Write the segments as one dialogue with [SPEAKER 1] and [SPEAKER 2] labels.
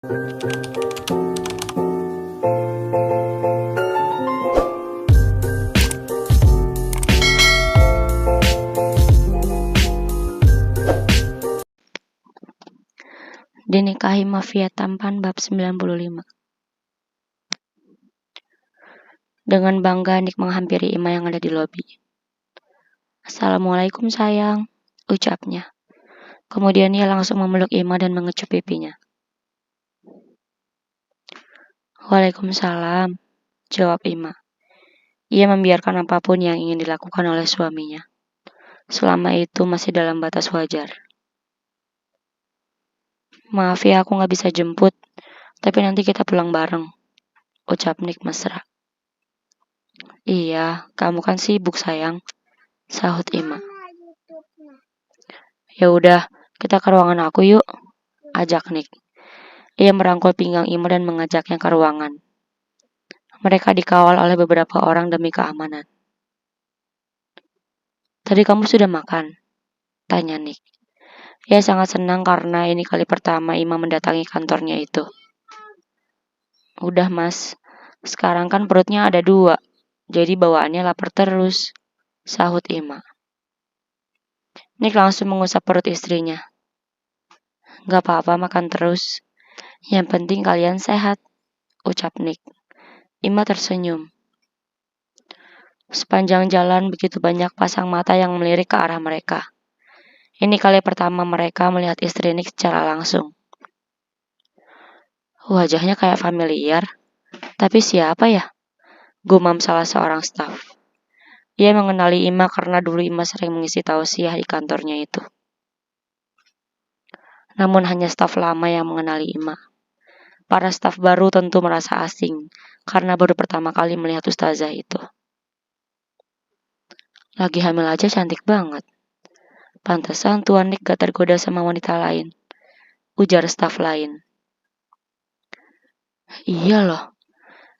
[SPEAKER 1] Dinikahi Mafia Tampan bab 95. Dengan bangga Nick menghampiri Ima yang ada di lobi. "Assalamualaikum sayang," ucapnya. Kemudian ia langsung memeluk Ima dan mengecup pipinya. "Waalaikumsalam," jawab Ima. Ia membiarkan apapun yang ingin dilakukan oleh suaminya. Selama itu masih dalam batas wajar. "Maaf ya aku gak bisa jemput, tapi nanti kita pulang bareng," ucap Nick mesra. "Iya, kamu kan sibuk sayang," sahut Ima. "Ya udah, kita ke ruangan aku yuk," ajak Nick. Ia merangkul pinggang Ima dan mengajaknya ke ruangan. Mereka dikawal oleh beberapa orang demi keamanan. "Tadi kamu sudah makan?" tanya Nick. Ia sangat senang karena ini kali pertama Ima mendatangi kantornya itu. "Udah mas, sekarang kan perutnya ada 2, jadi bawaannya lapar terus," sahut Ima. Nick langsung mengusap perut istrinya. "Gak apa-apa makan terus, yang penting kalian sehat," ucap Nick. Ima tersenyum. Sepanjang jalan begitu banyak pasang mata yang melirik ke arah mereka. Ini kali pertama mereka melihat istri Nick secara langsung. "Wajahnya kayak familiar, tapi siapa ya?" gumam salah seorang staf. Ia mengenali Ima karena dulu Ima sering mengisi tausiah di kantornya itu. Namun hanya staf lama yang mengenali Ima. Para staf baru tentu merasa asing karena baru pertama kali melihat ustazah itu. "Lagi hamil aja cantik banget. Pantesan Tuan Nick gak tergoda sama wanita lain," ujar staf lain. "Iya loh,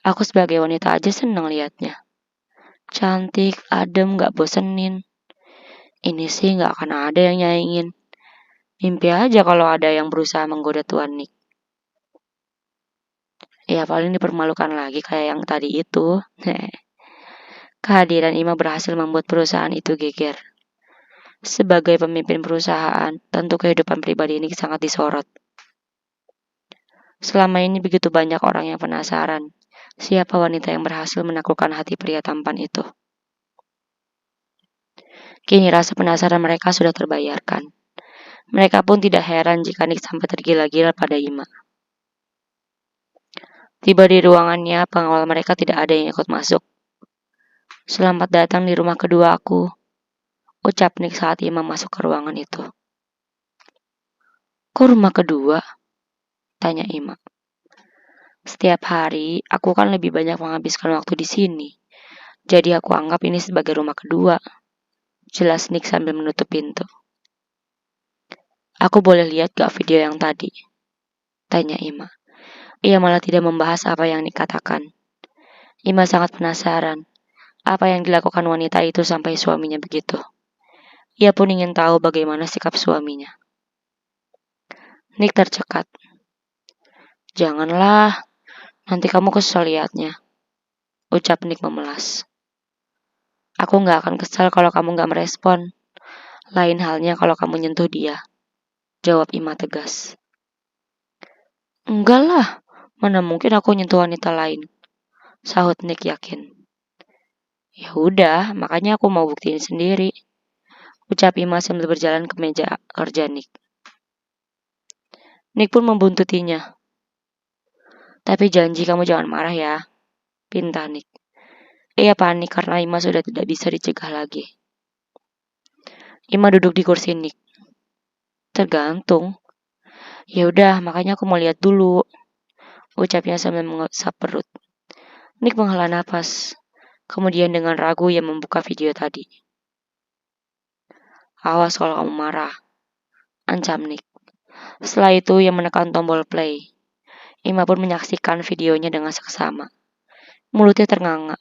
[SPEAKER 1] aku sebagai wanita aja seneng liatnya. Cantik, adem, gak bosenin. Ini sih gak akan ada yang nyaingin. Mimpi aja kalau ada yang berusaha menggoda Tuan Nick. Ya paling dipermalukan lagi kayak yang tadi itu." Kehadiran Ima berhasil membuat perusahaan itu geger. Sebagai pemimpin perusahaan, tentu kehidupan pribadi ini sangat disorot. Selama ini begitu banyak orang yang penasaran siapa wanita yang berhasil menaklukkan hati pria tampan itu. Kini rasa penasaran mereka sudah terbayarkan. Mereka pun tidak heran jika Nick sampai tergila-gila pada Ima. Tiba di ruangannya, pengawal mereka tidak ada yang ikut masuk. "Selamat datang di rumah kedua aku," ucap Nick saat Ima masuk ke ruangan itu. "Kok rumah kedua?" tanya Ima. "Setiap hari, aku kan lebih banyak menghabiskan waktu di sini. Jadi aku anggap ini sebagai rumah kedua," jelas Nick sambil menutup pintu. "Aku boleh lihat gak video yang tadi?" tanya Ima. Ia malah tidak membahas apa yang Nick katakan. Ima sangat penasaran apa yang dilakukan wanita itu sampai suaminya begitu. Ia pun ingin tahu bagaimana sikap suaminya. Nick tercekat. "Janganlah, nanti kamu kesel liatnya," ucap Nick memelas. "Aku gak akan kesal kalau kamu gak merespon. Lain halnya kalau kamu nyentuh dia," jawab Ima tegas. "Enggak lah, mana mungkin aku nyentuh wanita lain," sahut Nick yakin. "Ya udah, makanya aku mau buktiin sendiri," ucap Ima sambil berjalan ke meja kerja Nick. Nick pun membuntutinya. "Tapi janji kamu jangan marah ya," pinta Nick. Ia panik karena Ima sudah tidak bisa dicegah lagi. Ima duduk di kursi Nick. "Tergantung." "Ya udah, makanya aku mau lihat dulu," ucapnya sambil mengusap perut. Nick menghela napas. Kemudian dengan ragu ia membuka video tadi. "Awas kalau kamu marah," ancam Nick. Setelah itu ia menekan tombol play. Ima pun menyaksikan videonya dengan seksama. Mulutnya ternganga.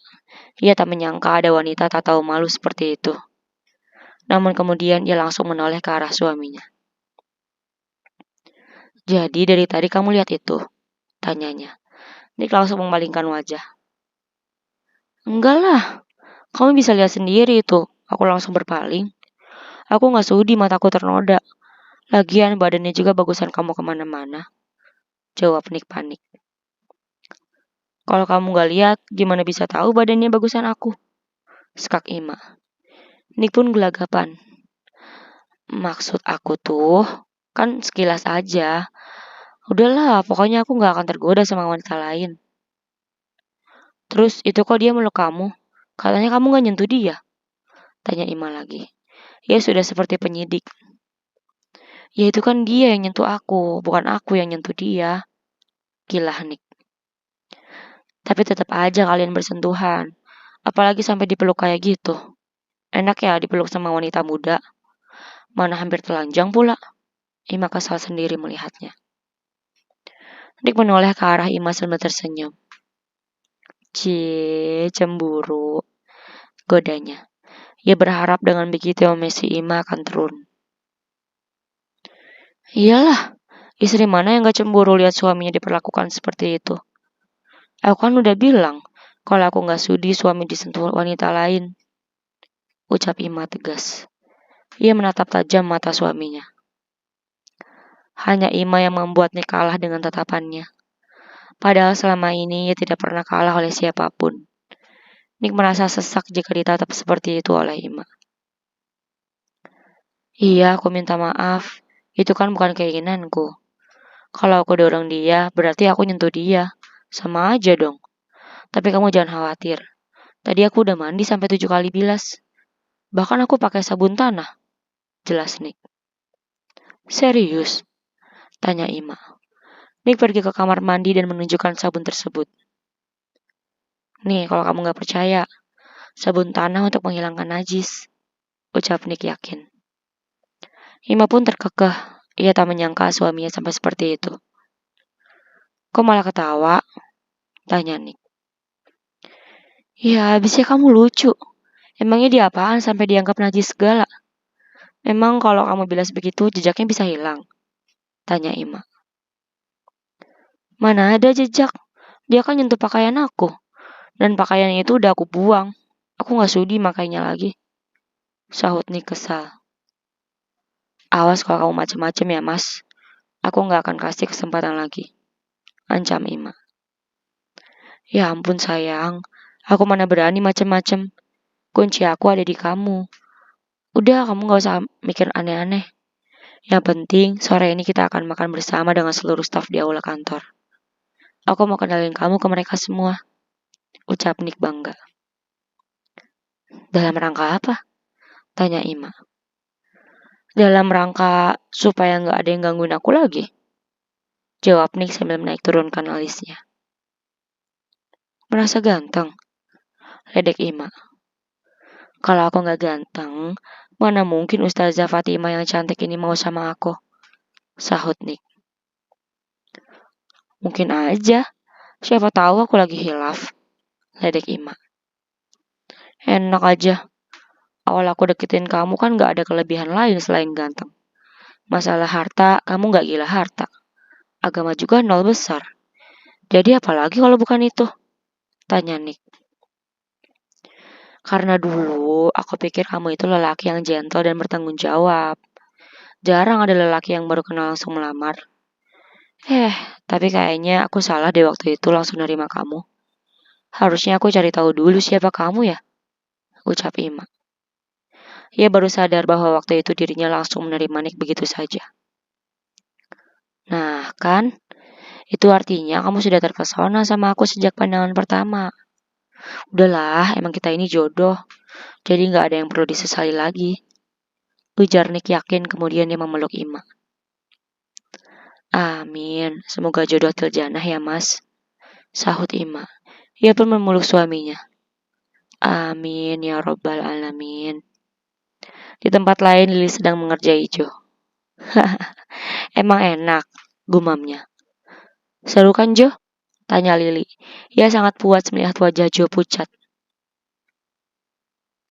[SPEAKER 1] Ia tak menyangka ada wanita tak tahu malu seperti itu. Namun kemudian ia langsung menoleh ke arah suaminya. Jadi dari tadi kamu lihat itu? Tanyanya. Nick langsung memalingkan wajah. Enggak lah, kamu bisa lihat sendiri itu. Aku langsung berpaling. Aku gak sudi mataku ternoda. Lagian badannya juga bagusan kamu kemana-mana. Jawab Nick panik. Kalau kamu gak lihat, gimana bisa tahu badannya bagusan aku? Skak Ima. Nick pun gelagapan. Maksud aku tuh, kan sekilas aja. Udahlah, pokoknya aku gak akan tergoda sama wanita lain. Terus itu kok dia meluk kamu? Katanya kamu gak nyentuh dia? Tanya Ima lagi. Ya sudah seperti penyidik. Ya itu kan dia yang nyentuh aku, bukan aku yang nyentuh dia. Gila Nick. Tapi tetap aja kalian bersentuhan. Apalagi sampai dipeluk kayak gitu. Enak ya dipeluk sama wanita muda. Mana hampir telanjang pula. Ima kesal sendiri melihatnya. Nick menoleh ke arah Ima sambil tersenyum. Cie, cemburu. Godanya. Ia berharap dengan begitu emosi Ima akan turun. Iyalah, istri mana yang gak cemburu lihat suaminya diperlakukan seperti itu? Aku kan udah bilang, kalau aku gak sudi suami disentuh wanita lain. Ucap Ima tegas. Ia menatap tajam mata suaminya. Hanya Ima yang membuatnya kalah dengan tatapannya. Padahal selama ini ia tidak pernah kalah oleh siapapun. Nick merasa sesak jika ditatap seperti itu oleh Ima. Iya, aku minta maaf. Itu kan bukan keinginanku. Kalau aku dorong dia, berarti aku nyentuh dia. Sama aja dong. Tapi kamu jangan khawatir. Tadi aku udah mandi sampai 7 kali bilas. Bahkan aku pakai sabun tanah. Jelas Nick. Serius? Tanya Ima. Nick pergi ke kamar mandi dan menunjukkan sabun tersebut. Nih, kalau kamu gak percaya, sabun tanah untuk menghilangkan najis. Ucap Nick yakin. Ima pun terkekeh. Ia tak menyangka suaminya sampai seperti itu. Kok malah ketawa? Tanya Nick. Ya, habisnya kamu lucu. Emangnya dia apaan sampai dianggap najis segala? Emang kalau kamu bilas begitu, jejaknya bisa hilang? Tanya Ima. Mana ada jejak? Dia kan nyentuh pakaian aku. Dan pakaian itu udah aku buang. Aku gak sudi makainya lagi. Sahut Nick kesal. Awas kalau kamu macem-macem ya mas. Aku gak akan kasih kesempatan lagi. Ancam Ima. Ya ampun sayang. Aku mana berani macem-macem. Kunci aku ada di kamu. Udah kamu gak usah mikir aneh-aneh. Yang penting sore ini kita akan makan bersama dengan seluruh staf di aula kantor. Aku mau kenalin kamu ke mereka semua. Ucap Nick bangga. Dalam rangka apa? Tanya Ima. Dalam rangka supaya gak ada yang gangguin aku lagi. Jawab Nick sambil menaik turunkan alisnya. Merasa ganteng? Ledek Ima. Kalau aku gak ganteng, mana mungkin Ustazah Fatima yang cantik ini mau sama aku? Sahut Nick. Mungkin aja. Siapa tahu aku lagi hilaf. Ledek Ima. Enak aja. Awal aku deketin kamu kan gak ada kelebihan lain selain ganteng. Masalah harta, kamu gak gila harta. Agama juga nol besar. Jadi apalagi kalau bukan itu? Tanya Nick. Karena dulu aku pikir kamu itu lelaki yang gentle dan bertanggung jawab. Jarang ada lelaki yang baru kenal langsung melamar. Tapi kayaknya aku salah deh waktu itu langsung nerima kamu. Harusnya aku cari tahu dulu siapa kamu ya? Ucap Ima. Ia baru sadar bahwa waktu itu dirinya langsung menerima Nick begitu saja. Nah kan, itu artinya kamu sudah terpesona sama aku sejak pandangan pertama. Udahlah, emang kita ini jodoh. Jadi gak ada yang perlu disesali lagi. Ujar Nick yakin kemudian dia memeluk Ima. Amin, semoga jodoh terjanah ya mas. Sahut Ima. Ia pun memeluk suaminya. Amin ya robbal alamin. Di tempat lain Lili sedang mengerjai Jo. Emang enak, gumamnya. Seru kan Jo? Tanya Lili. Ia sangat puas melihat wajah Jo pucat.